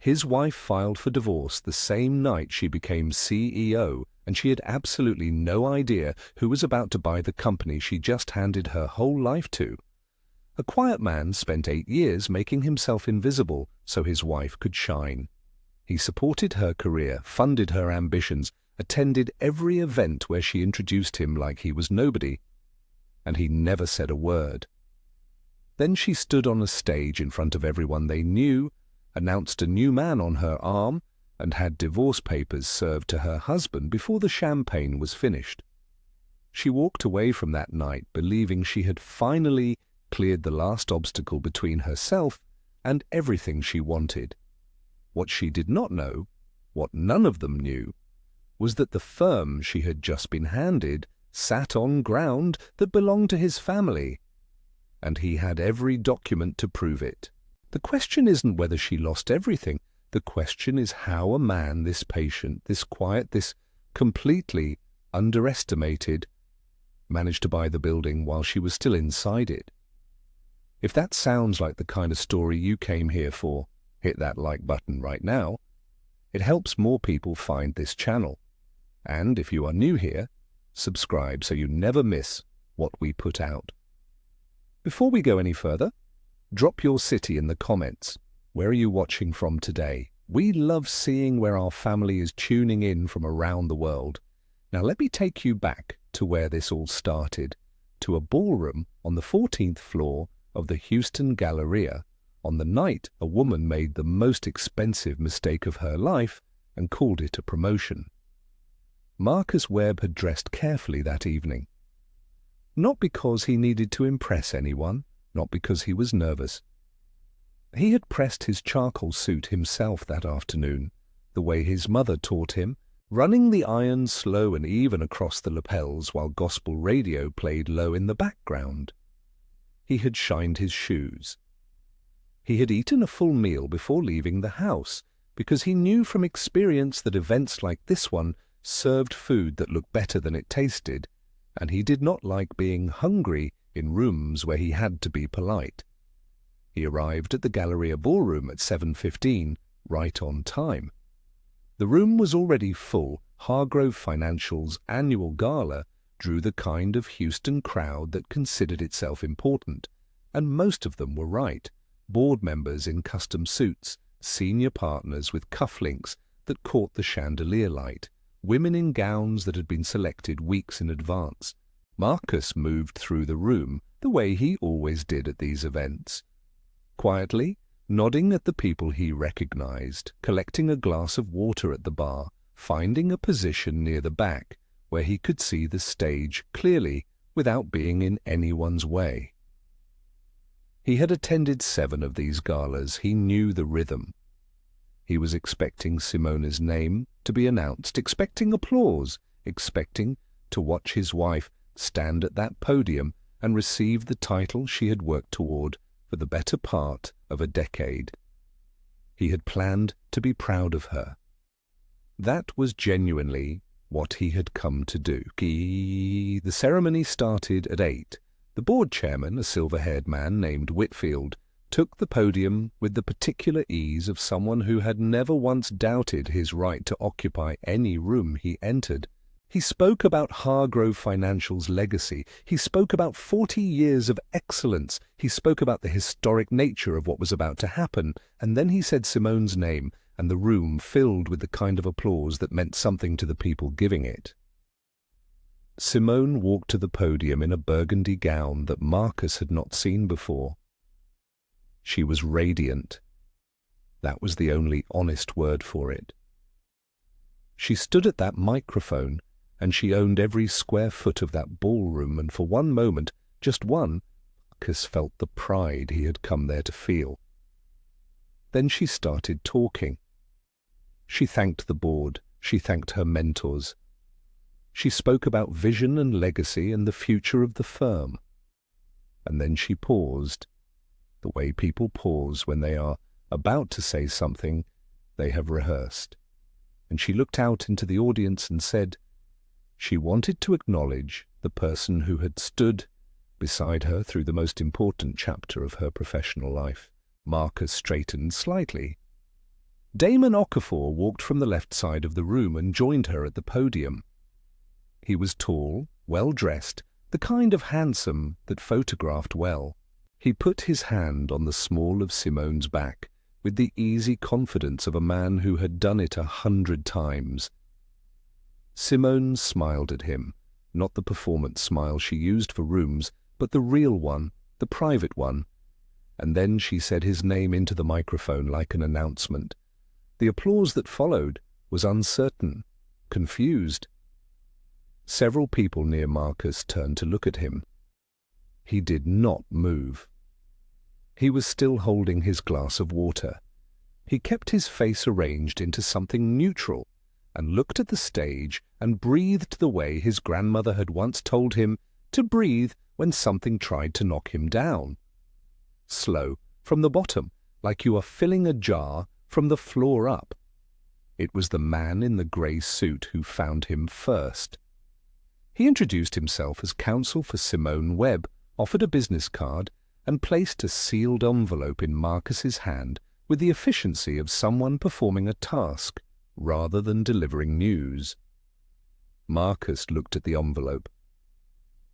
His wife filed for divorce the same night she became CEO, and she had absolutely no idea who was about to buy the company she just handed her whole life to. A quiet man spent 8 years making himself invisible so his wife could shine. He supported her career, funded her ambitions, attended every event where she introduced him like he was nobody, and he never said a word. Then she stood on a stage in front of everyone they knew, announced a new man on her arm, and had divorce papers served to her husband before the champagne was finished. She walked away from that night believing she had finally cleared the last obstacle between herself and everything she wanted. What she did not know, what none of them knew, was that the firm she had just been handed sat on ground that belonged to his family, and he had every document to prove it. The question isn't whether she lost everything. The question is how a man this patient, this quiet, this completely underestimated, managed to buy the building while she was still inside it. If that sounds like the kind of story you came here for, hit that like button right now. It helps more people find this channel. And if you are new here, subscribe so you never miss what we put out. Before we go any further, drop your city in the comments. Where are you watching from today? We love seeing where our family is tuning in from around the world. Now let me take you back to where this all started, to a ballroom on the 14th floor of the Houston Galleria on the night a woman made the most expensive mistake of her life and called it a promotion. Marcus Webb had dressed carefully that evening. Not because he needed to impress anyone, not because he was nervous. He had pressed his charcoal suit himself that afternoon, the way his mother taught him, running the iron slow and even across the lapels while gospel radio played low in the background. He had shined his shoes. He had eaten a full meal before leaving the house, because he knew from experience that events like this one served food that looked better than it tasted, and he did not like being hungry in rooms where he had to be polite. He arrived at the Galleria Ballroom at 7:15, right on time. The room was already full. Hargrove Financial's annual gala drew the kind of Houston crowd that considered itself important, and most of them were right. Board members in custom suits, senior partners with cufflinks that caught the chandelier light, women in gowns that had been selected weeks in advance. Marcus moved through the room the way he always did at these events, quietly, nodding at the people he recognized, collecting a glass of water at the bar, finding a position near the back where he could see the stage clearly without being in anyone's way. He had attended 7 of these galas. He knew the rhythm. He was expecting Simona's name to be announced, expecting applause, expecting to watch his wife stand at that podium and receive the title she had worked toward for the better part of a decade. He had planned to be proud of her. That was genuinely what he had come to do. The ceremony started at 8. The board chairman, a silver-haired man named Whitfield, took the podium with the particular ease of someone who had never once doubted his right to occupy any room he entered. He spoke about Hargrove Financial's legacy. He spoke about 40 years of excellence. He spoke about the historic nature of what was about to happen. And then he said Simone's name, and the room filled with the kind of applause that meant something to the people giving it. Simone walked to the podium in a burgundy gown that Marcus had not seen before. She was radiant. That was the only honest word for it. She stood at that microphone, and she owned every square foot of that ballroom, and for one moment, just one, Marcus felt the pride he had come there to feel. Then she started talking. She thanked the board. She thanked her mentors. She spoke about vision and legacy and the future of the firm. And then she paused, the way people pause when they are about to say something they have rehearsed. And she looked out into the audience and said she wanted to acknowledge the person who had stood beside her through the most important chapter of her professional life. Marcus straightened slightly. Damon Okafor walked from the left side of the room and joined her at the podium. He was tall, well-dressed, the kind of handsome that photographed well. He put his hand on the small of Simone's back with the easy confidence of a man who had done it 100 times. Simone smiled at him, not the performance smile she used for rooms, but the real one, the private one. And then she said his name into the microphone like an announcement. The applause that followed was uncertain, confused. Several people near Marcus turned to look at him. He did not move. He was still holding his glass of water. He kept his face arranged into something neutral and looked at the stage and breathed the way his grandmother had once told him to breathe when something tried to knock him down. Slow, from the bottom, like you are filling a jar from the floor up. It was the man in the grey suit who found him first. He introduced himself as counsel for Simone Webb, offered a business card, and placed a sealed envelope in Marcus's hand with the efficiency of someone performing a task rather than delivering news. Marcus looked at the envelope.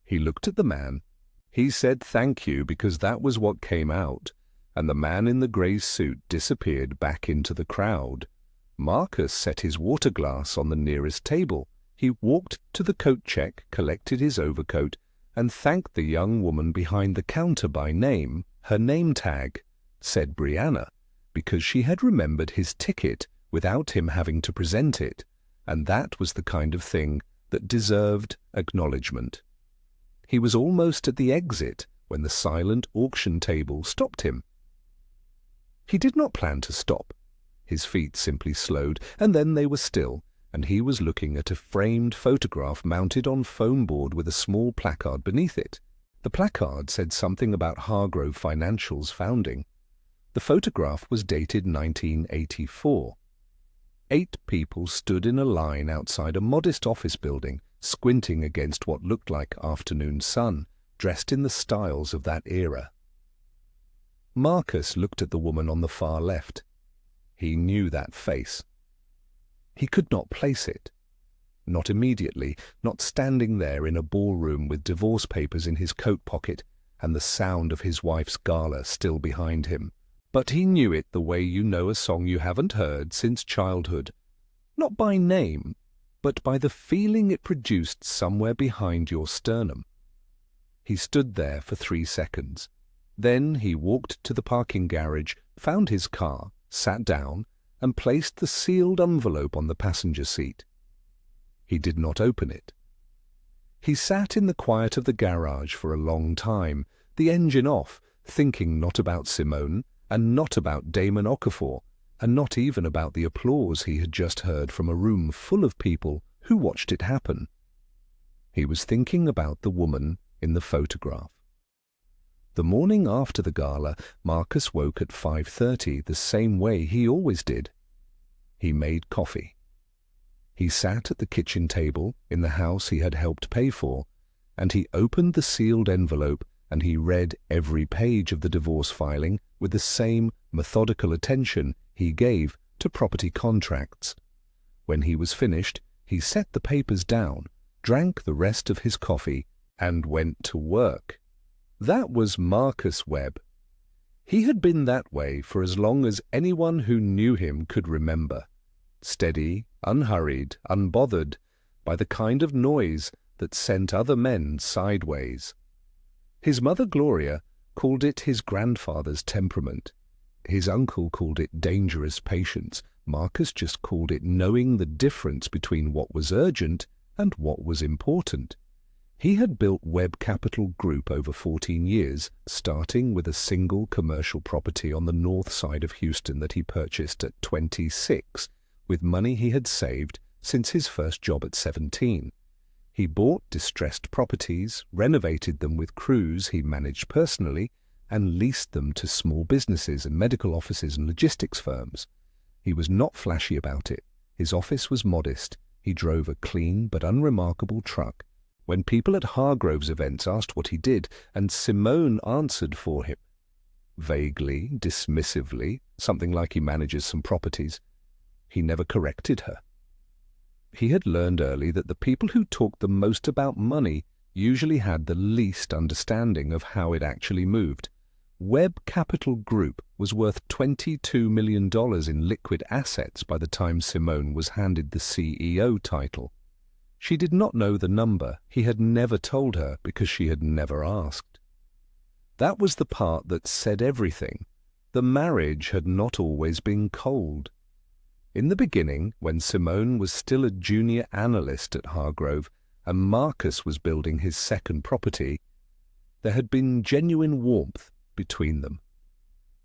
He looked at the man. He said thank you because that was what came out, and the man in the grey suit disappeared back into the crowd. Marcus set his water glass on the nearest table. He walked to the coat check, collected his overcoat, and thanked the young woman behind the counter by name. Her name tag said Brianna, because she had remembered his ticket without him having to present it, and that was the kind of thing that deserved acknowledgement. He was almost at the exit when the silent auction table stopped him. He did not plan to stop. His feet simply slowed, and then they were still, and he was looking at a framed photograph mounted on foam board with a small placard beneath it. The placard said something about Hargrove Financial's founding. The photograph was dated 1984. 8 people stood in a line outside a modest office building, squinting against what looked like afternoon sun, dressed in the styles of that era. Marcus looked at the woman on the far left. He knew that face. He could not place it. Not immediately, not standing there in a ballroom with divorce papers in his coat pocket and the sound of his wife's gala still behind him. But he knew it the way you know a song you haven't heard since childhood. Not by name, but by the feeling it produced somewhere behind your sternum. He stood there for 3 seconds. Then he walked to the parking garage, found his car, sat down, and placed the sealed envelope on the passenger seat. He did not open it. He sat in the quiet of the garage for a long time, the engine off, thinking not about Simone, and not about Damon Okafor, and not even about the applause he had just heard from a room full of people who watched it happen. He was thinking about the woman in the photograph. The morning after the gala, Marcus woke at 5:30 the same way he always did. He made coffee. He sat at the kitchen table in the house he had helped pay for, and he opened the sealed envelope and he read every page of the divorce filing with the same methodical attention he gave to property contracts. When he was finished, he set the papers down, drank the rest of his coffee, and went to work. That was Marcus Webb. He had been that way for as long as anyone who knew him could remember. Steady, unhurried, unbothered by the kind of noise that sent other men sideways. His mother Gloria called it his grandfather's temperament. His uncle called it dangerous patience. Marcus just called it knowing the difference between what was urgent and what was important. He had built Webb Capital Group over 14 years, starting with a single commercial property on the north side of Houston that he purchased at 26, with money he had saved since his first job at 17. He bought distressed properties, renovated them with crews he managed personally, and leased them to small businesses and medical offices and logistics firms. He was not flashy about it. His office was modest. He drove a clean but unremarkable truck. When people at Hargrove's events asked what he did, and Simone answered for him, vaguely, dismissively, something like he manages some properties, He never corrected her. He had learned early that the people who talked the most about money usually had the least understanding of how it actually moved. Webb Capital Group was worth $22 million in liquid assets by the time Simone was handed the CEO title. She did not know the number. He had never told her because she had never asked. That was the part that said everything. The marriage had not always been cold. In the beginning, when Simone was still a junior analyst at Hargrove and Marcus was building his second property, there had been genuine warmth between them.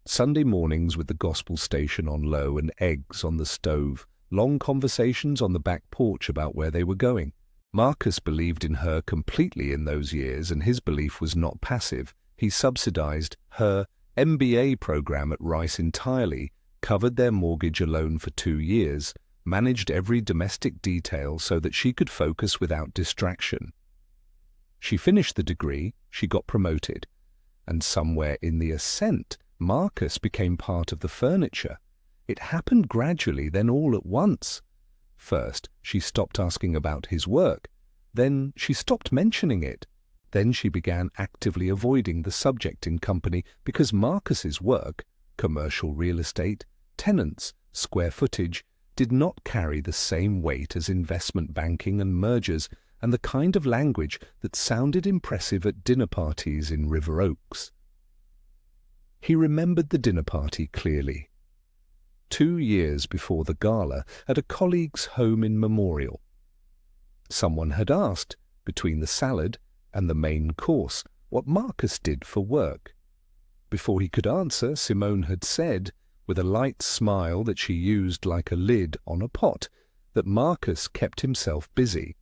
Sunday mornings with the gospel station on low and eggs on the stove, long conversations on the back porch about where they were going. Marcus believed in her completely in those years, and his belief was not passive. He subsidized her MBA program at Rice entirely, covered their mortgage alone for 2 years, managed every domestic detail so that she could focus without distraction. She finished the degree, she got promoted, and somewhere in the ascent, Marcus became part of the furniture. It happened gradually, then all at once. First, she stopped asking about his work. Then she stopped mentioning it. Then she began actively avoiding the subject in company because Marcus's work, commercial real estate, tenants, square footage, did not carry the same weight as investment banking and mergers and the kind of language that sounded impressive at dinner parties in River Oaks. He remembered the dinner party clearly. 2 years before the gala at a colleague's home in Memorial. Someone had asked, between the salad and the main course, what Marcus did for work. Before he could answer, Simone had said, with a light smile that she used like a lid on a pot, that Marcus kept himself busy.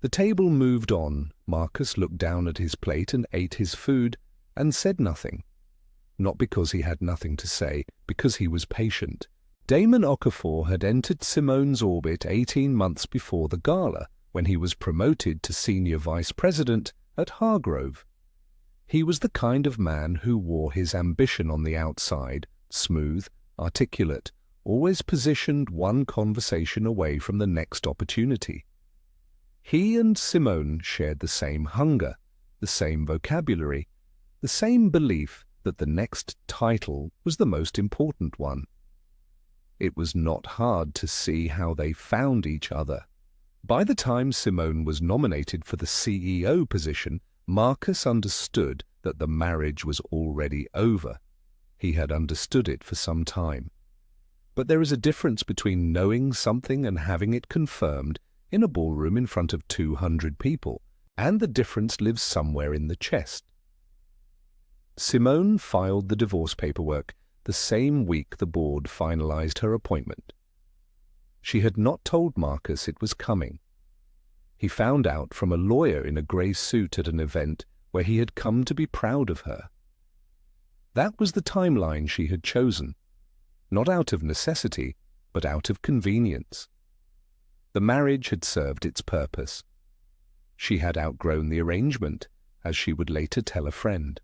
The table moved on. Marcus looked down at his plate and ate his food and said nothing. Not because he had nothing to say, because he was patient. Damon Okafor had entered Simone's orbit 18 months before the gala, when he was promoted to senior vice president at Hargrove. He was the kind of man who wore his ambition on the outside, smooth, articulate, always positioned one conversation away from the next opportunity. He and Simone shared the same hunger, the same vocabulary, the same belief that the next title was the most important one. It was not hard to see how they found each other. By the time Simone was nominated for the CEO position, Marcus understood that the marriage was already over. He had understood it for some time. But there is a difference between knowing something and having it confirmed in a ballroom in front of 200 people, and the difference lives somewhere in the chest. Simone filed the divorce paperwork the same week the board finalized her appointment. She had not told Marcus it was coming. He found out from a lawyer in a grey suit at an event where he had come to be proud of her. That was the timeline she had chosen, not out of necessity, but out of convenience. The marriage had served its purpose. She had outgrown the arrangement, as she would later tell a friend.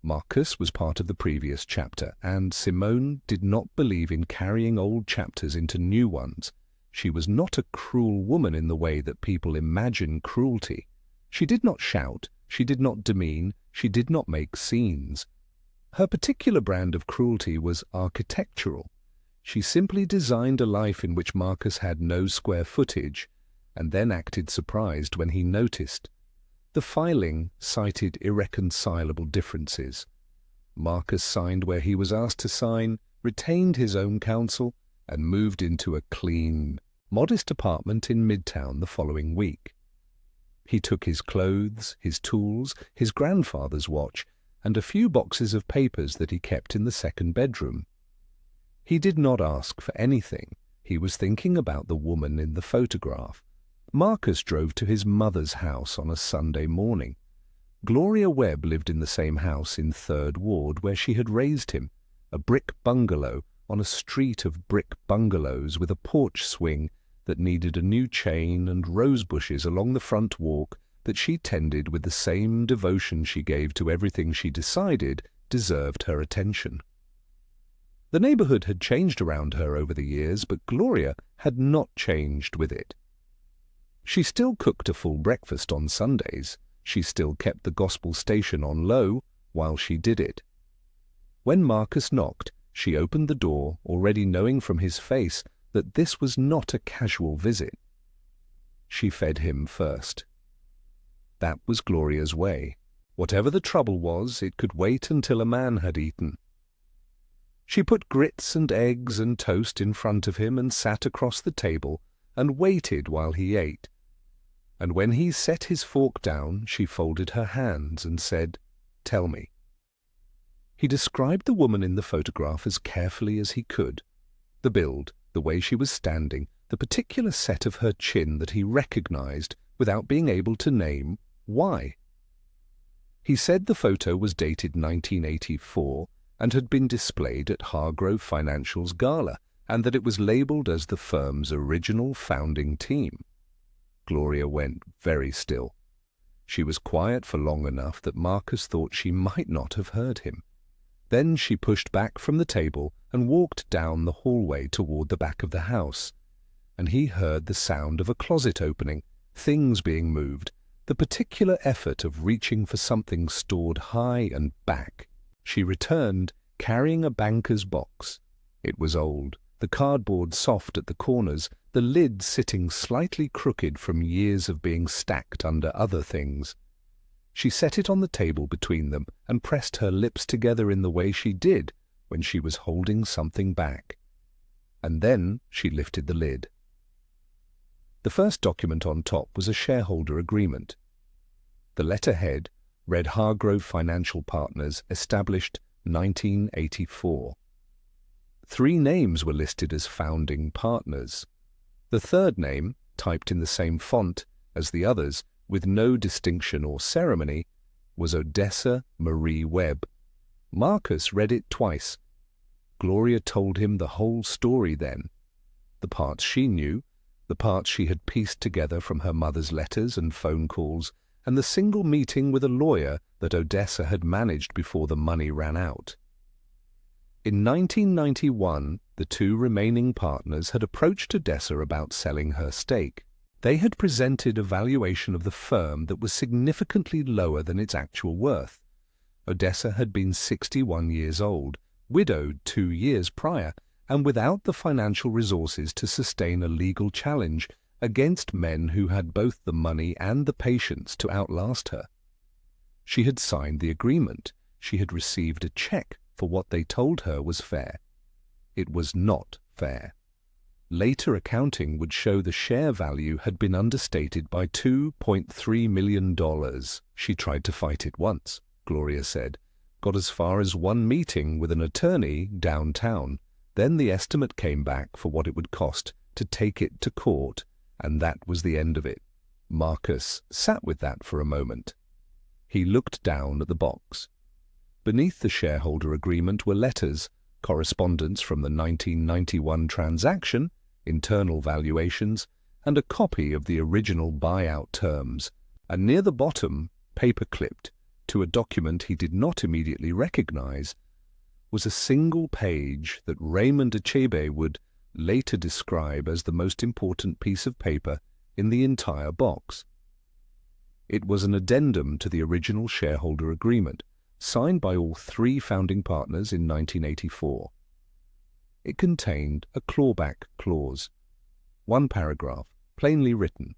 Marcus was part of the previous chapter, and Simone did not believe in carrying old chapters into new ones. She was not a cruel woman in the way that people imagine cruelty. She did not shout, she did not demean, she did not make scenes. Her particular brand of cruelty was architectural. She simply designed a life in which Marcus had no square footage, and then acted surprised when he noticed. The filing cited irreconcilable differences. Marcus signed where he was asked to sign, retained his own counsel, and moved into a clean, modest apartment in Midtown the following week. He took his clothes, his tools, his grandfather's watch, and a few boxes of papers that he kept in the second bedroom. He did not ask for anything. He was thinking about the woman in the photograph. Marcus drove to his mother's house on a Sunday morning. Gloria Webb lived in the same house in 3rd Ward where she had raised him, a brick bungalow on a street of brick bungalows with a porch swing that needed a new chain and rose bushes along the front walk that she tended with the same devotion she gave to everything she decided deserved her attention. The neighborhood had changed around her over the years, but Gloria had not changed with it. She still cooked a full breakfast on Sundays. She still kept the gospel station on low while she did it. When Marcus knocked, she opened the door, already knowing from his face that this was not a casual visit. She fed him first. That was Gloria's way. Whatever the trouble was, it could wait until a man had eaten. She put grits and eggs and toast in front of him and sat across the table and waited while he ate. And when he set his fork down, she folded her hands and said, "Tell me." He described the woman in the photograph as carefully as he could. The build, the way she was standing, the particular set of her chin that he recognized without being able to name why. He said the photo was dated 1984 and had been displayed at Hargrove Financial's gala, and that it was labeled as the firm's original founding team. Gloria went very still. She was quiet for long enough that Marcus thought she might not have heard him. Then she pushed back from the table and walked down the hallway toward the back of the house, and he heard the sound of a closet opening, things being moved, the particular effort of reaching for something stored high and back. She returned, carrying a banker's box. It was old, the cardboard soft at the corners, the lid sitting slightly crooked from years of being stacked under other things. She set it on the table between them and pressed her lips together in the way she did when she was holding something back. And then she lifted the lid. The first document on top was a shareholder agreement. The letterhead read Hargrove Financial Partners, established 1984. 3 names were listed as founding partners. The third name, typed in the same font as the others, with no distinction or ceremony, was Odessa Marie Webb. Marcus read it twice. Gloria told him the whole story then. The parts she knew, the parts she had pieced together from her mother's letters and phone calls, and the single meeting with a lawyer that Odessa had managed before the money ran out. In 1991, the 2 remaining partners had approached Odessa about selling her stake. They had presented a valuation of the firm that was significantly lower than its actual worth. Odessa had been 61 years old, widowed 2 years prior, and without the financial resources to sustain a legal challenge against men who had both the money and the patience to outlast her. She had signed the agreement. She had received a check for what they told her was fair. It was not fair. Later accounting would show the share value had been understated by $2.3 million. She tried to fight it once, Gloria said, got as far as one meeting with an attorney downtown. Then the estimate came back for what it would cost to take it to court, and that was the end of it. Marcus sat with that for a moment. He looked down at the box. Beneath the shareholder agreement were letters, correspondence from the 1991 transaction, internal valuations, and a copy of the original buyout terms, and near the bottom, paper-clipped to a document he did not immediately recognize, was a single page that Raymond Achebe would later describe as the most important piece of paper in the entire box. It was an addendum to the original shareholder agreement, signed by all 3 founding partners in 1984. It contained a clawback clause, 1 paragraph, plainly written,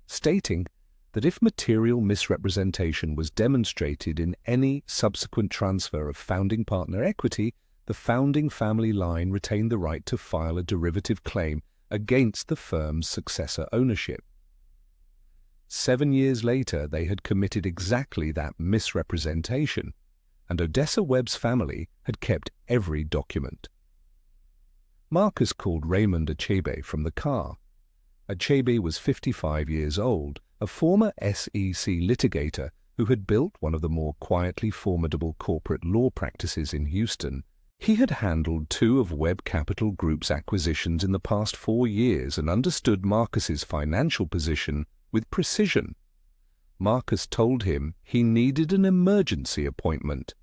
stating that if material misrepresentation was demonstrated in any subsequent transfer of founding partner equity, the founding family line retained the right to file a derivative claim against the firm's successor ownership. 7 years later, they had committed exactly that misrepresentation, and Odessa Webb's family had kept every document. Marcus called Raymond Achebe from the car. Achebe was 55 years old, a former SEC litigator who had built one of the more quietly formidable corporate law practices in Houston. He had handled 2 of Webb Capital Group's acquisitions in the past 4 years and understood Marcus's financial position with precision. Marcus told him he needed an emergency appointment.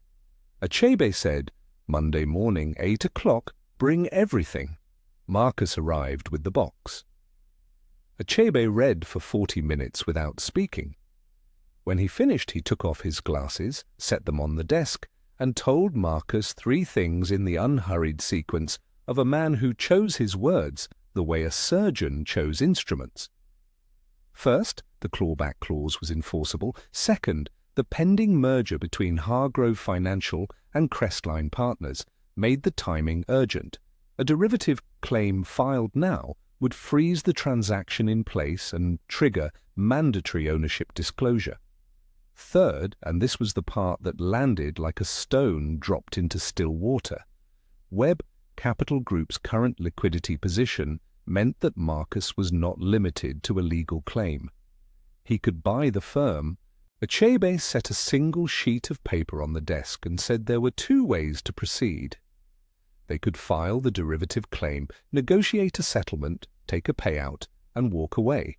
Achebe said, Monday morning, 8 o'clock, bring everything. Marcus arrived with the box. Achebe read for 40 minutes without speaking. When he finished, he took off his glasses, set them on the desk, and told Marcus 3 things in the unhurried sequence of a man who chose his words the way a surgeon chose instruments. First, the clawback clause was enforceable. Second, the pending merger between Hargrove Financial and Crestline Partners made the timing urgent. A derivative claim filed now would freeze the transaction in place and trigger mandatory ownership disclosure. Third, and this was the part that landed like a stone dropped into still water, Webb Capital Group's current liquidity position meant that Marcus was not limited to a legal claim. He could buy the firm. Achebe set a single sheet of paper on the desk and said there were 2 ways to proceed. They could file the derivative claim, negotiate a settlement, take a payout, and walk away.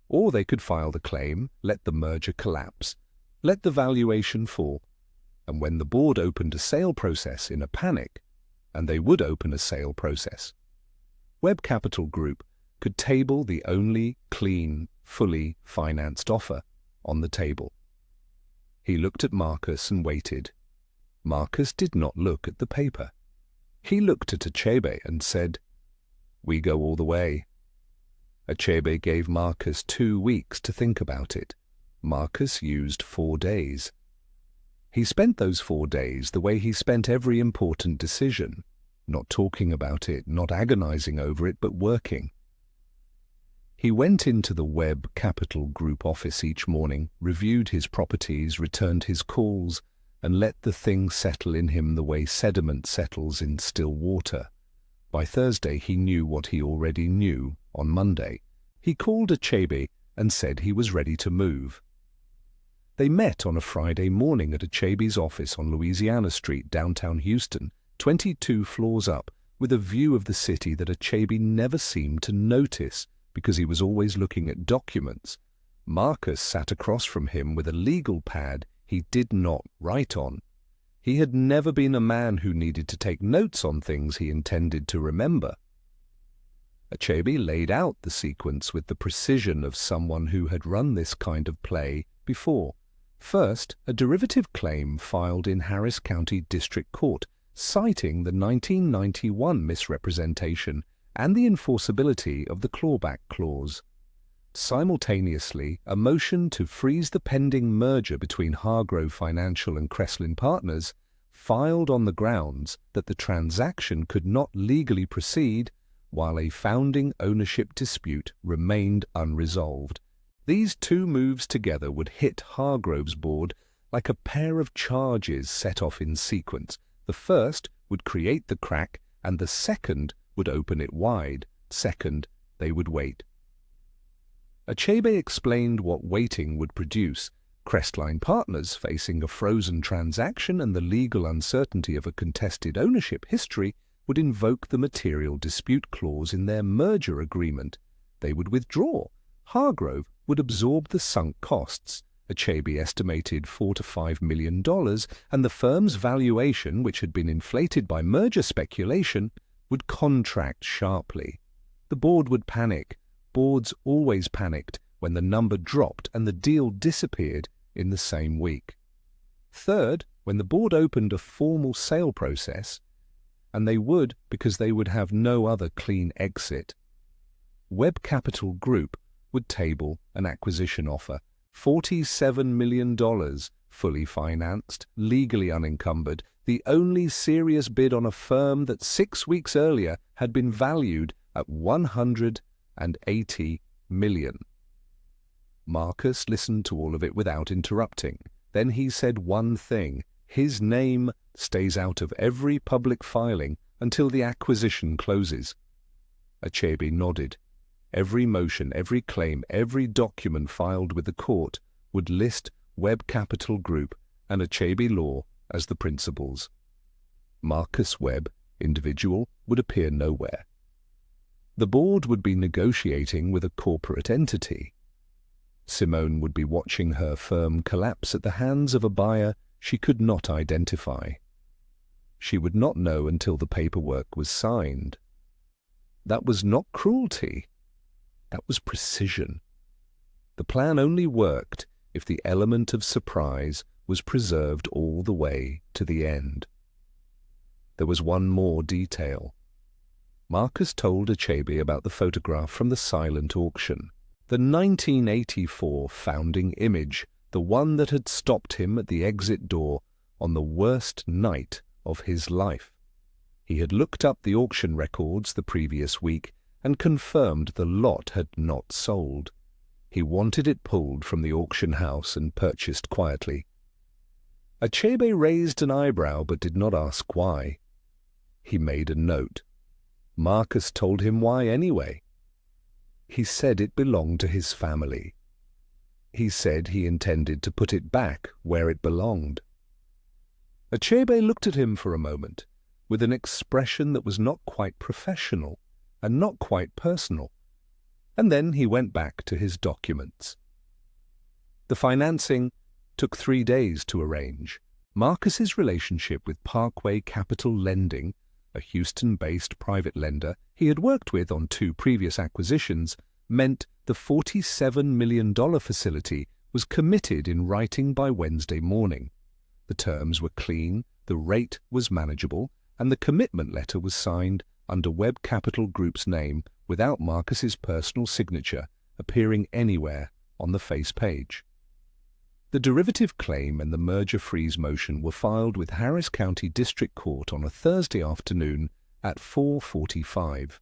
Or they could file the claim, let the merger collapse, let the valuation fall, and when the board opened a sale process in a panic, and they would open a sale process, Webb Capital Group could table the only clean, fully financed offer on the table. He looked at Marcus and waited. Marcus did not look at the paper. He looked at Achebe and said, "We go all the way." Achebe gave Marcus 2 weeks to think about it. Marcus used 4 days. He spent those 4 days the way he spent every important decision, not talking about it, not agonizing over it, but working. He went into the Webb Capital Group office each morning, reviewed his properties, returned his calls, and let the thing settle in him the way sediment settles in still water. By Thursday he knew what he already knew on Monday. He called Achebe and said he was ready to move. They met on a Friday morning at Achebe's office on Louisiana Street, downtown Houston, 22 floors up, with a view of the city that Achebe never seemed to notice because he was always looking at documents. Marcus sat across from him with a legal pad he did not write on. He had never been a man who needed to take notes on things he intended to remember. Achebe laid out the sequence with the precision of someone who had run this kind of play before. First, a derivative claim filed in Harris County District Court, citing the 1991 misrepresentation and the enforceability of the clawback clause. Simultaneously, a motion to freeze the pending merger between Hargrove Financial and Crestline Partners, filed on the grounds that the transaction could not legally proceed while a founding ownership dispute remained unresolved. These 2 moves together would hit Hargrove's board like a pair of charges set off in sequence. The first would create the crack, and the second would open it wide. Second, they would wait. Achebe explained what waiting would produce. Crestline Partners, facing a frozen transaction and the legal uncertainty of a contested ownership history, would invoke the material dispute clause in their merger agreement. They would withdraw. Hargrove would absorb the sunk costs. Achebe estimated $4 to $5 million, and the firm's valuation, which had been inflated by merger speculation, would contract sharply. The board would panic. Boards always panicked when the number dropped and the deal disappeared in the same week. Third, when the board opened a formal sale process, and they would because they would have no other clean exit, Webb Capital Group would table an acquisition offer, $47 million, fully financed, legally unencumbered, the only serious bid on a firm that 6 weeks earlier had been valued at $180 million. Marcus listened to all of it without interrupting. Then he said one thing: his name stays out of every public filing until the acquisition closes. Achebe nodded. Every motion, every claim, every document filed with the court would list Webb Capital Group and Achebe Law as the principals. Marcus Webb, individual, would appear nowhere. The board would be negotiating with a corporate entity. Simone would be watching her firm collapse at the hands of a buyer she could not identify. She would not know until the paperwork was signed. That was not cruelty. That was precision. The plan only worked if the element of surprise was preserved all the way to the end. There was one more detail. Marcus told Achebe about the photograph from the silent auction, the 1984 founding image, the one that had stopped him at the exit door on the worst night of his life. He had looked up the auction records the previous week and confirmed the lot had not sold. He wanted it pulled from the auction house and purchased quietly. Achebe raised an eyebrow but did not ask why. He made a note. Marcus told him why anyway. He said it belonged to his family. He said he intended to put it back where it belonged. Achebe looked at him for a moment, with an expression that was not quite professional and not quite personal, and then he went back to his documents. The financing took 3 days to arrange. Marcus's relationship with Parkway Capital Lending, a Houston-based private lender he had worked with on 2 previous acquisitions, meant the $47 million facility was committed in writing by Wednesday morning. The terms were clean, the rate was manageable, and the commitment letter was signed under Webb Capital Group's name without Marcus's personal signature appearing anywhere on the face page. The derivative claim and the merger freeze motion were filed with Harris County District Court on a Thursday afternoon at 4:45.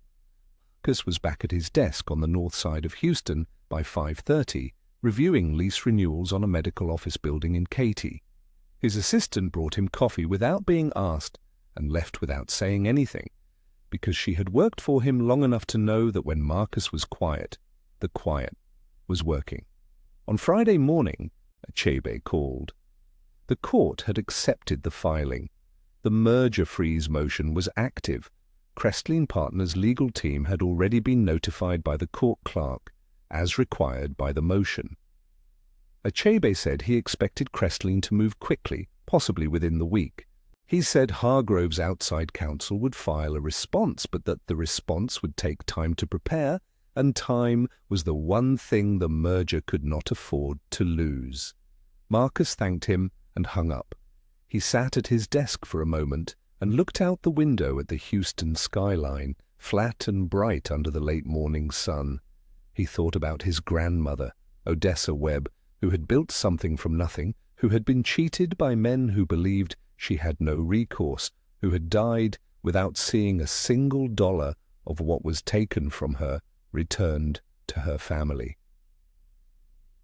Marcus was back at his desk on the north side of Houston by 5:30, reviewing lease renewals on a medical office building in Katy. His assistant brought him coffee without being asked and left without saying anything, because she had worked for him long enough to know that when Marcus was quiet, the quiet was working. On Friday morning, Achebe called. The court had accepted the filing. The merger freeze motion was active. Crestline Partners' legal team had already been notified by the court clerk, as required by the motion. Achebe said he expected Crestline to move quickly, possibly within the week. He said Hargrove's outside counsel would file a response, but that the response would take time to prepare, and time was the one thing the merger could not afford to lose. Marcus thanked him and hung up. He sat at his desk for a moment and looked out the window at the Houston skyline, flat and bright under the late morning sun. He thought about his grandmother, Odessa Webb, who had built something from nothing, who had been cheated by men who believed she had no recourse, who had died without seeing a single dollar of what was taken from her returned to her family.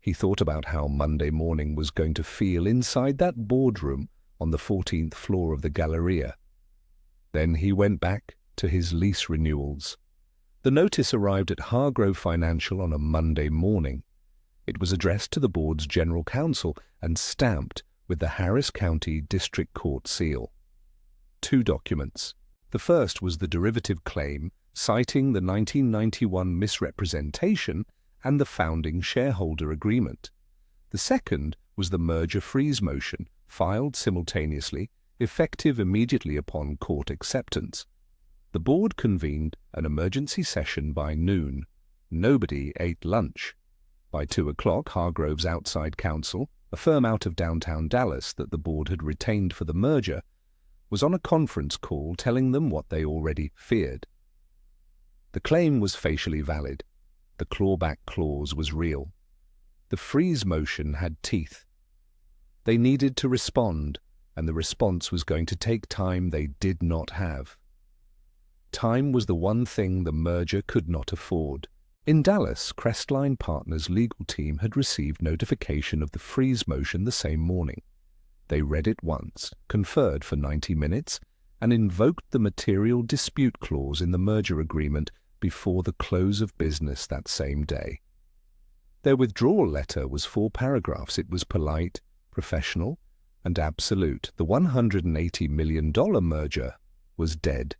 He thought about how Monday morning was going to feel inside that boardroom on the 14th floor of the Galleria. Then he went back to his lease renewals. The notice arrived at Hargrove Financial on a Monday morning. It was addressed to the board's general counsel and stamped with the Harris County District Court seal. 2 documents. The first was the derivative claim citing the 1991 misrepresentation and the founding shareholder agreement. The second was the merger freeze motion, filed simultaneously, effective immediately upon court acceptance. The board convened an emergency session by noon. Nobody ate lunch. By 2 o'clock, Hargrove's outside counsel, a firm out of downtown Dallas that the board had retained for the merger, was on a conference call telling them what they already feared. The claim was facially valid. The clawback clause was real. The freeze motion had teeth. They needed to respond, and the response was going to take time they did not have. Time was the one thing the merger could not afford. In Dallas, Crestline Partners' legal team had received notification of the freeze motion the same morning. They read it once, conferred for 90 minutes, and invoked the material dispute clause in the merger agreement before the close of business that same day. Their withdrawal letter was 4 paragraphs. It was polite, professional, and absolute. The $180 million merger was dead.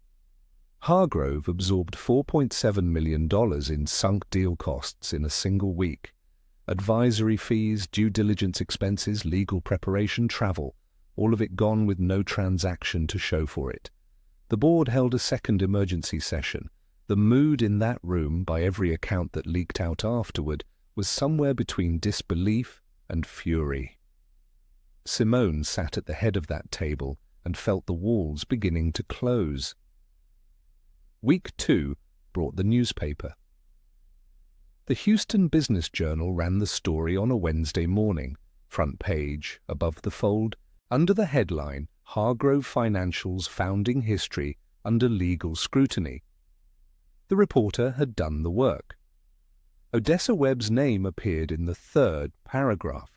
Hargrove absorbed $4.7 million in sunk deal costs in a single week. Advisory fees, due diligence expenses, legal preparation, travel, all of it gone with no transaction to show for it. The board held a second emergency session. The mood in that room, by every account that leaked out afterward, was somewhere between disbelief and fury. Simone sat at the head of that table and felt the walls beginning to close. Week 2 brought the newspaper. The Houston Business Journal ran the story on a Wednesday morning, front page, above the fold, under the headline, Hargrove Financial's Founding History Under Legal Scrutiny. The reporter had done the work. Odessa Webb's name appeared in the 3rd paragraph.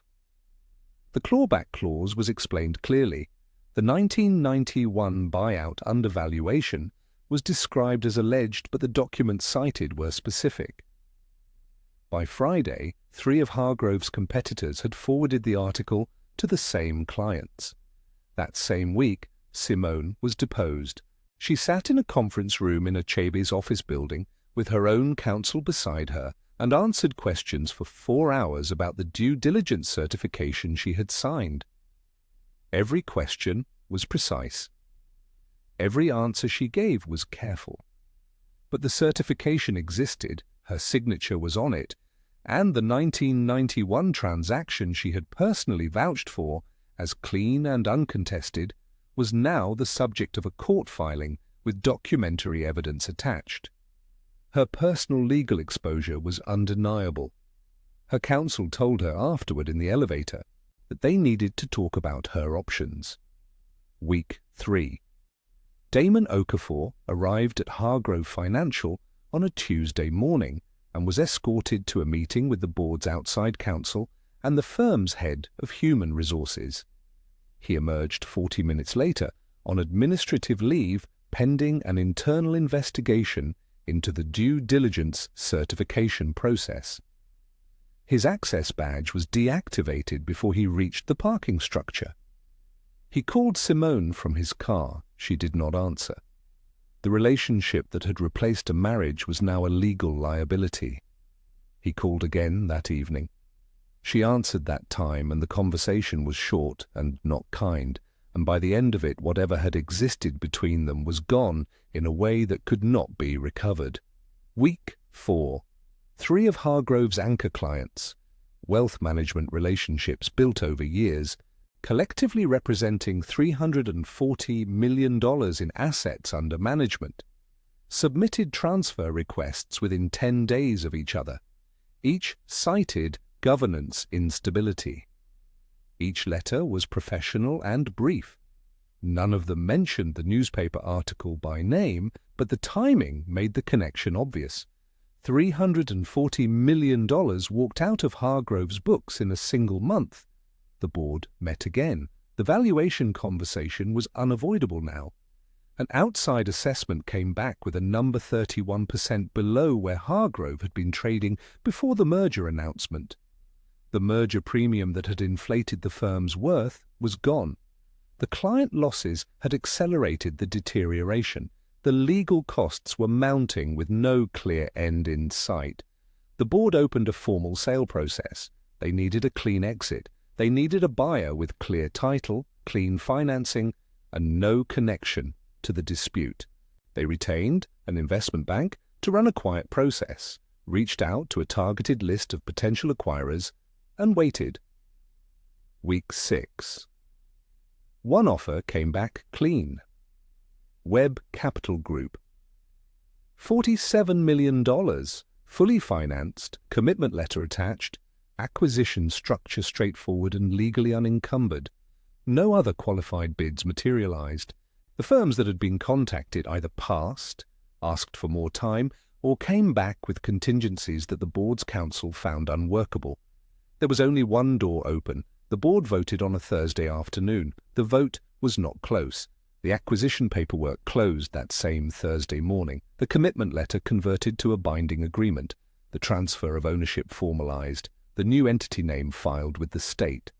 The clawback clause was explained clearly. The 1991 buyout undervaluation was described as alleged, but the documents cited were specific. By Friday, 3 of Hargrove's competitors had forwarded the article to the same clients. That same week, Simone was deposed. She sat in a conference room in Achebe's office building with her own counsel beside her and answered questions for 4 hours about the due diligence certification she had signed. Every question was precise. Every answer she gave was careful. But the certification existed, her signature was on it, and the 1991 transaction she had personally vouched for as clean and uncontested was now the subject of a court filing with documentary evidence attached. Her personal legal exposure was undeniable. Her counsel told her afterward in the elevator that they needed to talk about her options. Week 3. Damon Okafor arrived at Hargrove Financial on a Tuesday morning and was escorted to a meeting with the board's outside counsel and the firm's head of human resources. He emerged 40 minutes later on administrative leave pending an internal investigation into the due diligence certification process. His access badge was deactivated before he reached the parking structure. He called Simone from his car. She did not answer. The relationship that had replaced a marriage was now a legal liability. He called again that evening. She answered that time, and the conversation was short and not kind, and by the end of it whatever had existed between them was gone in a way that could not be recovered. Week 4. 3 of Hargrove's anchor clients, wealth management relationships built over years, collectively representing $340 million in assets under management, submitted transfer requests within 10 days of each other. Each cited governance instability. Each letter was professional and brief. None of them mentioned the newspaper article by name, but the timing made the connection obvious. $340 million walked out of Hargrove's books in a single month. The board met again. The valuation conversation was unavoidable now. An outside assessment came back with a number 31% below where Hargrove had been trading before the merger announcement. The merger premium that had inflated the firm's worth was gone. The client losses had accelerated the deterioration. The legal costs were mounting with no clear end in sight. The board opened a formal sale process. They needed a clean exit. They needed a buyer with clear title, clean financing, and no connection to the dispute. They retained an investment bank to run a quiet process, reached out to a targeted list of potential acquirers, and waited. Week 6. One offer came back clean. Webb Capital Group. $47 million, fully financed, commitment letter attached, acquisition structure straightforward and legally unencumbered. No other qualified bids materialized. The firms that had been contacted either passed, asked for more time, or came back with contingencies that the board's counsel found unworkable. There was only one door open. The board voted on a Thursday afternoon. The vote was not close. The acquisition paperwork closed that same Thursday morning. The commitment letter converted to a binding agreement. The transfer of ownership formalized. The new entity name filed with the state.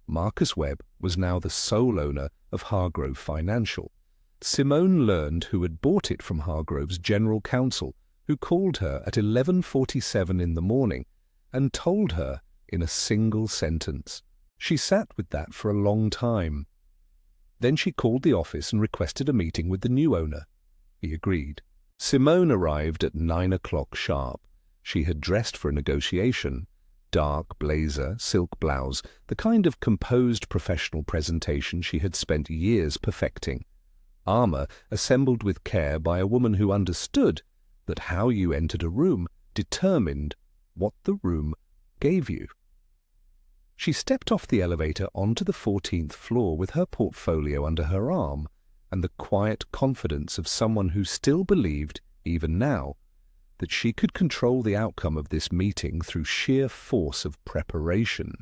Marcus Webb was now the sole owner of Hargrove Financial. Simone learned who had bought it from Hargrove's general counsel, who called her at 11:47 in the morning and told her in a single sentence. She sat with that for a long time. Then she called the office and requested a meeting with the new owner. He agreed. Simone arrived at 9 o'clock sharp. She had dressed for a negotiation. Dark blazer, silk blouse, the kind of composed professional presentation she had spent years perfecting. Armor assembled with care by a woman who understood that how you entered a room determined what the room gave you. She stepped off the elevator onto the 14th floor with her portfolio under her arm and the quiet confidence of someone who still believed, even now, that she could control the outcome of this meeting through sheer force of preparation.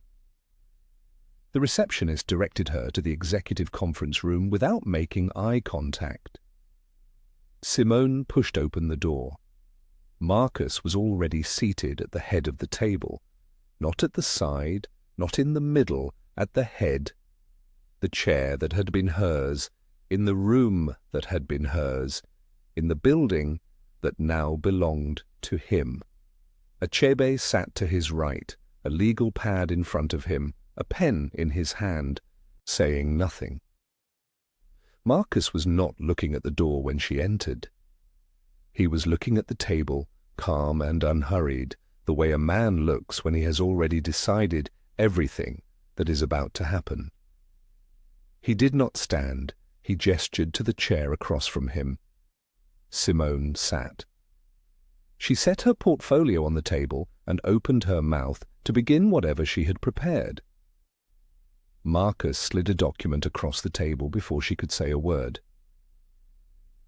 The receptionist directed her to the executive conference room without making eye contact. Simone pushed open the door. Marcus was already seated at the head of the table, not at the side, not in the middle, at the head. The chair that had been hers, in the room that had been hers, in the building that now belonged to him. Achebe sat to his right, a legal pad in front of him, a pen in his hand, saying nothing. Marcus was not looking at the door when she entered. He was looking at the table, calm and unhurried, the way a man looks when he has already decided everything that is about to happen. He did not stand. He gestured to the chair across from him. Simone sat. She set her portfolio on the table and opened her mouth to begin whatever she had prepared. Marcus slid a document across the table before she could say a word.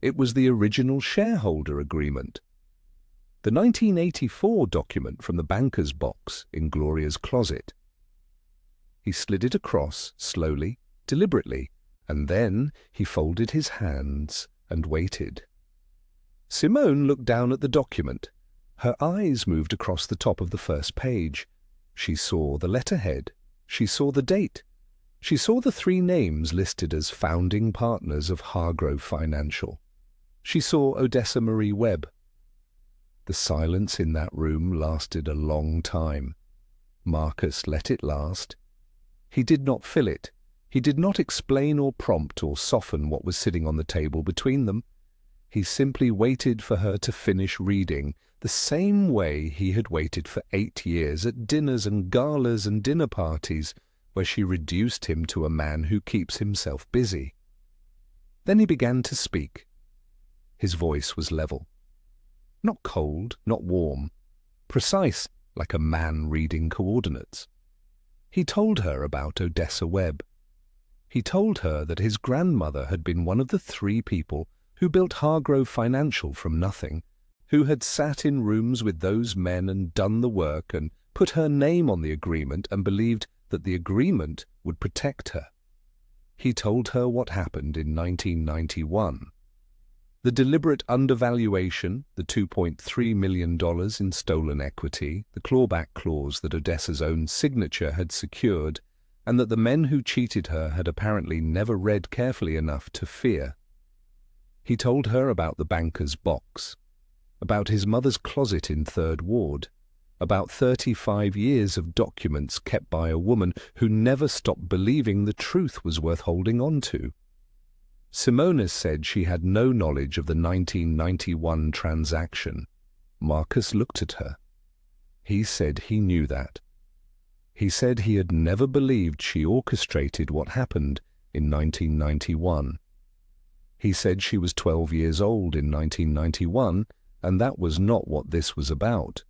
It was the original shareholder agreement. The 1984 document from the banker's box in Gloria's closet. He slid it across, slowly, deliberately, and then he folded his hands and waited. Simone looked down at the document. Her eyes moved across the top of the first page. She saw the letterhead. She saw the date. She saw the 3 names listed as founding partners of Hargrove Financial. She saw Odessa Marie Webb. The silence in that room lasted a long time. Marcus let it last. He did not fill it. He did not explain or prompt or soften what was sitting on the table between them. He simply waited for her to finish reading, the same way he had waited for 8 years at dinners and galas and dinner parties, where she reduced him to a man who keeps himself busy. Then he began to speak. His voice was level. Not cold, not warm. Precise, like a man reading coordinates. He told her about Odessa Webb. He told her that his grandmother had been one of the 3 people who built Hargrove Financial from nothing, who had sat in rooms with those men and done the work and put her name on the agreement and believed that the agreement would protect her. He told her what happened in 1991. The deliberate undervaluation, the $2.3 million in stolen equity, the clawback clause that Odessa's own signature had secured, and that the men who cheated her had apparently never read carefully enough to fear. He told her about the banker's box, about his mother's closet in 3rd Ward, about 35 years of documents kept by a woman who never stopped believing the truth was worth holding on to. Simone said she had no knowledge of the 1991 transaction. Marcus looked at her. He said he knew that. He said he had never believed she orchestrated what happened in 1991. He said she was 12 years old in 1991, and that was not what this was about.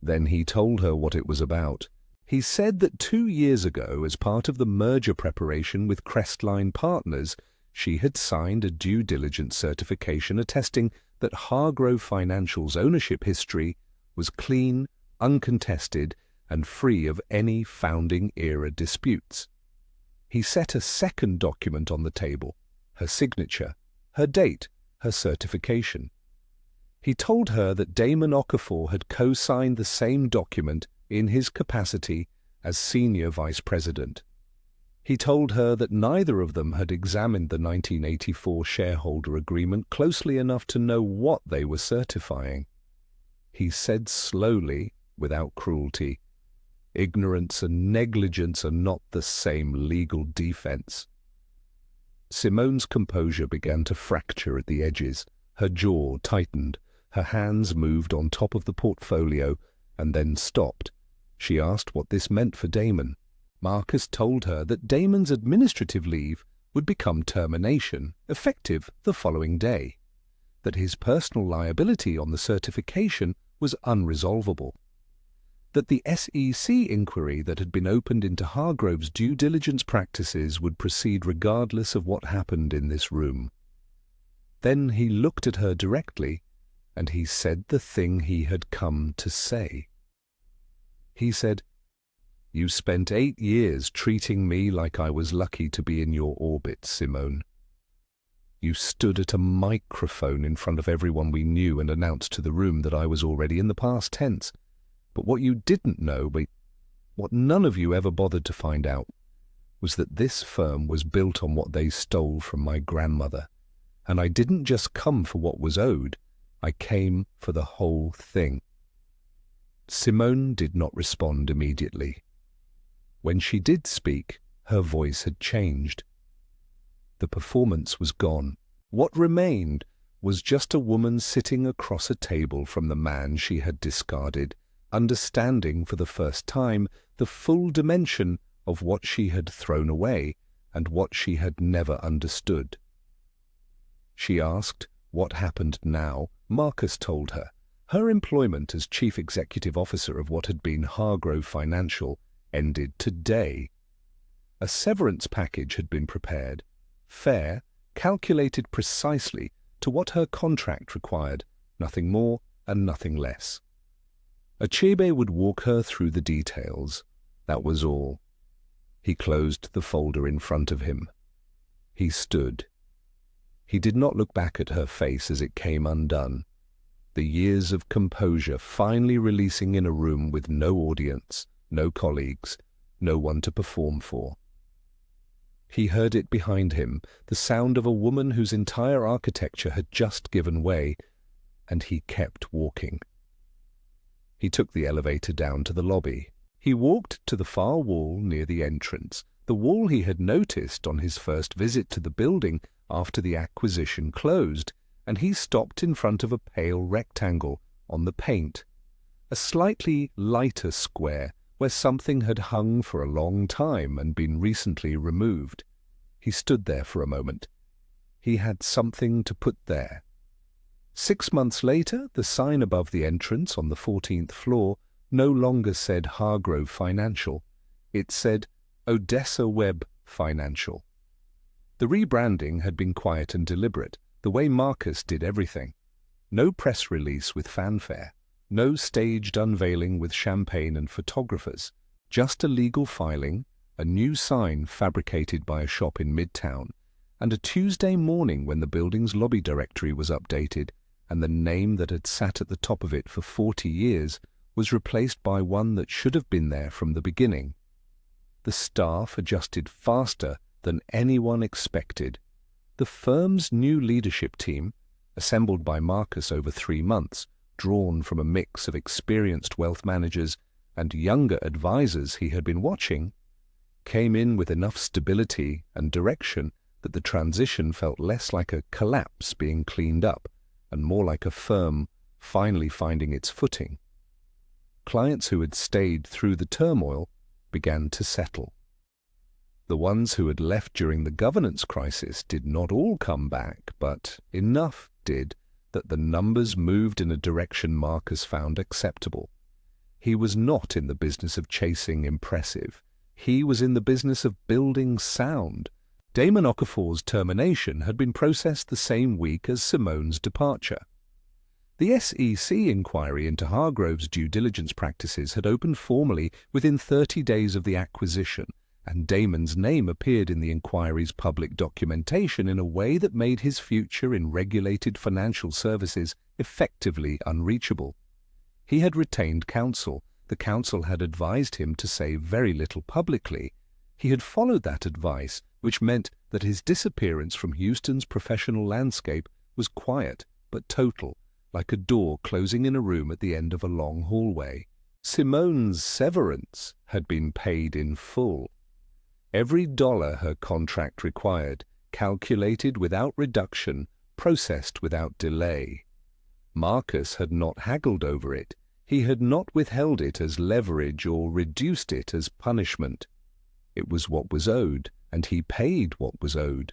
Then he told her what it was about. He said that 2 years ago, as part of the merger preparation with Crestline Partners, she had signed a due diligence certification attesting that Hargrove Financial's ownership history was clean, uncontested, and free of any founding-era disputes. He set a second document on the table, her signature, her date, her certification. He told her that Damon Okafor had co-signed the same document in his capacity as Senior Vice President. He told her that neither of them had examined the 1984 shareholder agreement closely enough to know what they were certifying. He said slowly, without cruelty, "Ignorance and negligence are not the same legal defense." Simone's composure began to fracture at the edges. Her jaw tightened. Her hands moved on top of the portfolio and then stopped. She asked what this meant for Damon. Marcus told her that Damon's administrative leave would become termination, effective the following day, that his personal liability on the certification was unresolvable, that the SEC inquiry that had been opened into Hargrove's due diligence practices would proceed regardless of what happened in this room. Then he looked at her directly, and he said the thing he had come to say. He said, "You spent 8 years treating me like I was lucky to be in your orbit, Simone. You stood at a microphone in front of everyone we knew and announced to the room that I was already in the past tense. But what you didn't know, what none of you ever bothered to find out, was that this firm was built on what they stole from my grandmother. And I didn't just come for what was owed, I came for the whole thing." Simone did not respond immediately. When she did speak, her voice had changed. The performance was gone. What remained was just a woman sitting across a table from the man she had discarded, understanding for the first time the full dimension of what she had thrown away and what she had never understood. She asked what happened now. Marcus told her. Her employment as chief executive officer of what had been Hargrove Financial ended today. A severance package had been prepared, fair, calculated precisely to what her contract required, nothing more and nothing less. Achebe would walk her through the details. That was all. He closed the folder in front of him. He stood. He did not look back at her face as it came undone. The years of composure finally releasing in a room with no audience, no colleagues, no one to perform for. He heard it behind him, the sound of a woman whose entire architecture had just given way, and he kept walking. He took the elevator down to the lobby. He walked to the far wall near the entrance, the wall he had noticed on his first visit to the building after the acquisition closed, and he stopped in front of a pale rectangle on the paint, a slightly lighter square where something had hung for a long time and been recently removed. He stood there for a moment. He had something to put there. 6 months later, the sign above the entrance on the 14th floor no longer said Hargrove Financial. It said Odessa Webb Financial. The rebranding had been quiet and deliberate, the way Marcus did everything. No press release with fanfare, no staged unveiling with champagne and photographers, just a legal filing, a new sign fabricated by a shop in Midtown, and a Tuesday morning when the building's lobby directory was updated and the name that had sat at the top of it for 40 years was replaced by one that should have been there from the beginning. The staff adjusted faster than anyone expected. The firm's new leadership team, assembled by Marcus over 3 months, drawn from a mix of experienced wealth managers and younger advisors he had been watching, came in with enough stability and direction that the transition felt less like a collapse being cleaned up and more like a firm finally finding its footing. Clients who had stayed through the turmoil began to settle. The ones who had left during the governance crisis did not all come back, but enough did that the numbers moved in a direction Marcus found acceptable. He was not in the business of chasing impressive. He was in the business of building sound. Damon Okafor's termination had been processed the same week as Simone's departure. The SEC inquiry into Hargrove's due diligence practices had opened formally within 30 days of the acquisition, and Damon's name appeared in the inquiry's public documentation in a way that made his future in regulated financial services effectively unreachable. He had retained counsel. The counsel had advised him to say very little publicly. He had followed that advice, which meant that his disappearance from Houston's professional landscape was quiet but total, like a door closing in a room at the end of a long hallway. Simone's severance had been paid in full. Every dollar her contract required calculated without reduction, processed without delay. Marcus had not haggled over it. He had not withheld it as leverage or reduced it as punishment. It was what was owed, and he paid what was owed.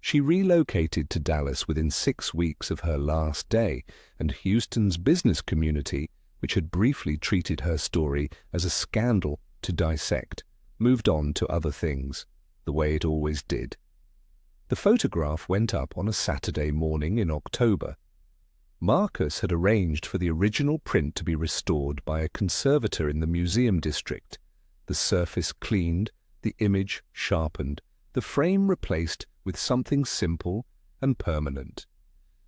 She relocated to Dallas within 6 weeks of her last day, and Houston's business community, which had briefly treated her story as a scandal to dissect, moved on to other things, the way it always did. The photograph went up on a Saturday morning in October. Marcus had arranged for the original print to be restored by a conservator in the museum district, the surface cleaned, the image sharpened, the frame replaced with something simple and permanent.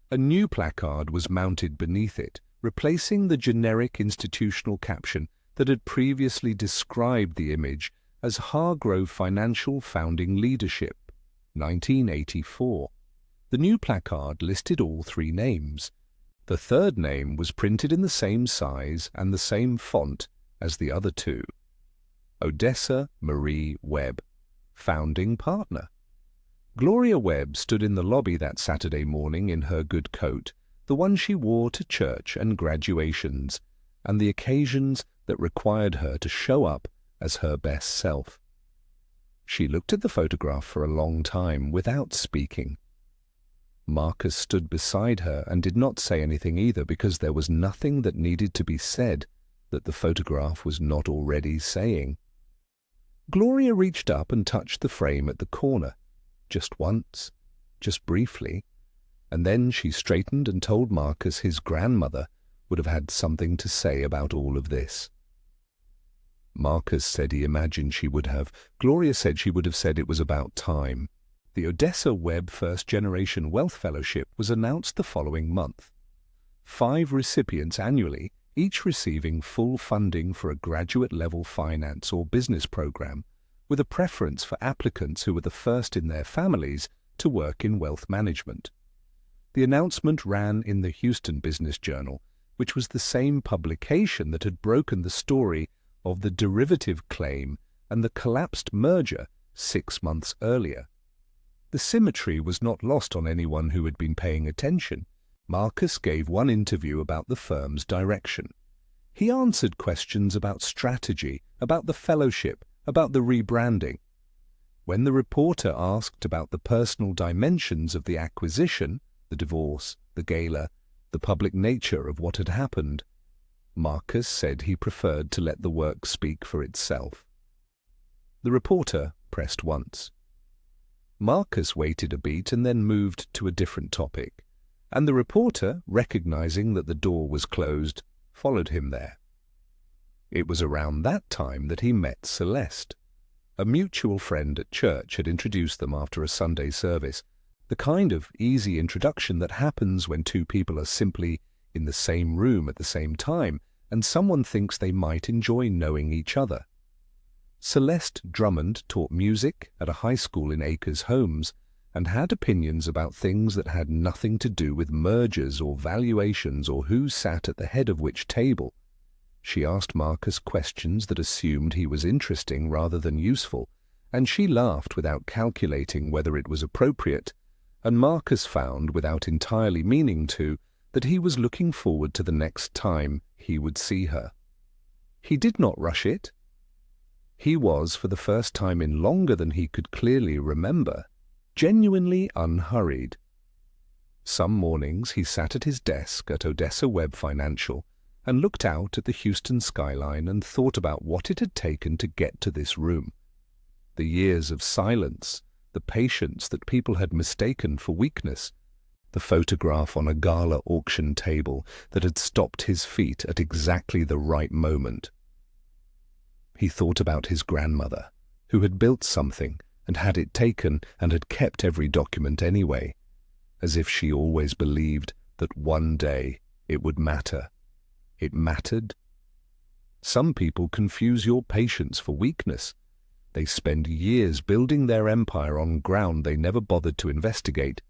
A new placard was mounted beneath it, replacing the generic institutional caption that had previously described the image as Hargrove Financial Founding Leadership, 1984. The new placard listed all 3 names. The third name was printed in the same size and the same font as the other 2. Odessa Marie Webb, founding partner. Gloria Webb stood in the lobby that Saturday morning in her good coat, the one she wore to church and graduations, and the occasions that required her to show up as her best self. She looked at the photograph for a long time without speaking. Marcus stood beside her and did not say anything either, because there was nothing that needed to be said that the photograph was not already saying. Gloria reached up and touched the frame at the corner, just once, just briefly, and then she straightened and told Marcus his grandmother would have had something to say about all of this. Marcus said he imagined she would have. Gloria said she would have said it was about time. The Odessa Webb First Generation Wealth Fellowship was announced the following month. 5 recipients annually, each receiving full funding for a graduate-level finance or business program, with a preference for applicants who were the first in their families to work in wealth management. The announcement ran in the Houston Business Journal, which was the same publication that had broken the story of the derivative claim and the collapsed merger 6 months earlier. The symmetry was not lost on anyone who had been paying attention. Marcus gave one interview about the firm's direction. He answered questions about strategy, about the fellowship, about the rebranding. When the reporter asked about the personal dimensions of the acquisition, the divorce, the gala, the public nature of what had happened, Marcus said he preferred to let the work speak for itself. The reporter pressed once. Marcus waited a beat and then moved to a different topic, and the reporter, recognizing that the door was closed, followed him there. It was around that time that he met Celeste. A mutual friend at church had introduced them after a Sunday service, the kind of easy introduction that happens when 2 people are simply in the same room at the same time, and someone thinks they might enjoy knowing each other. Celeste Drummond taught music at a high school in Acres Homes and had opinions about things that had nothing to do with mergers or valuations or who sat at the head of which table. She asked Marcus questions that assumed he was interesting rather than useful, and she laughed without calculating whether it was appropriate, and Marcus found, without entirely meaning to, that he was looking forward to the next time he would see her. He did not rush it. He was, for the first time in longer than he could clearly remember, genuinely unhurried. Some mornings he sat at his desk at Odessa Webb Financial and looked out at the Houston skyline and thought about what it had taken to get to this room. The years of silence, the patience that people had mistaken for weakness, the photograph on a gala auction table that had stopped his feet at exactly the right moment. He thought about his grandmother, who had built something and had it taken and had kept every document anyway, as if she always believed that one day it would matter. It mattered. Some people confuse your patience for weakness. They spend years building their empire on ground they never bothered to investigate,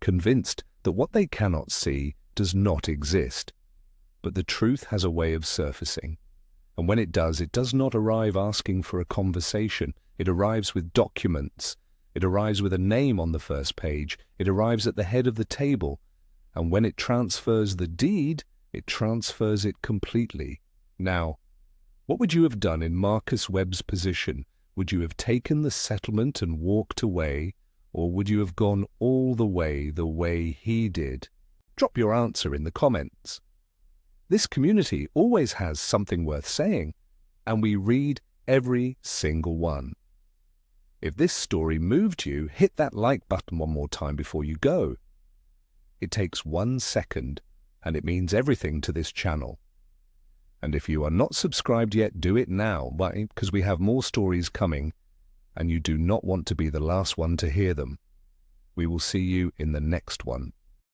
convinced that what they cannot see does not exist. But the truth has a way of surfacing, and when it does not arrive asking for a conversation. It arrives with documents. It arrives with a name on the first page. It arrives at the head of the table. And when it transfers the deed, it transfers it completely. Now, what would you have done in Marcus Webb's position? Would you have taken the settlement and walked away, or would you have gone all the way he did? Drop your answer in the comments. This community always has something worth saying, and we read every single one. If this story moved you, hit that like button one more time before you go. It takes 1 second, and it means everything to this channel. And if you are not subscribed yet, do it now, because we have more stories coming, and you do not want to be the last one to hear them. We will see you in the next one.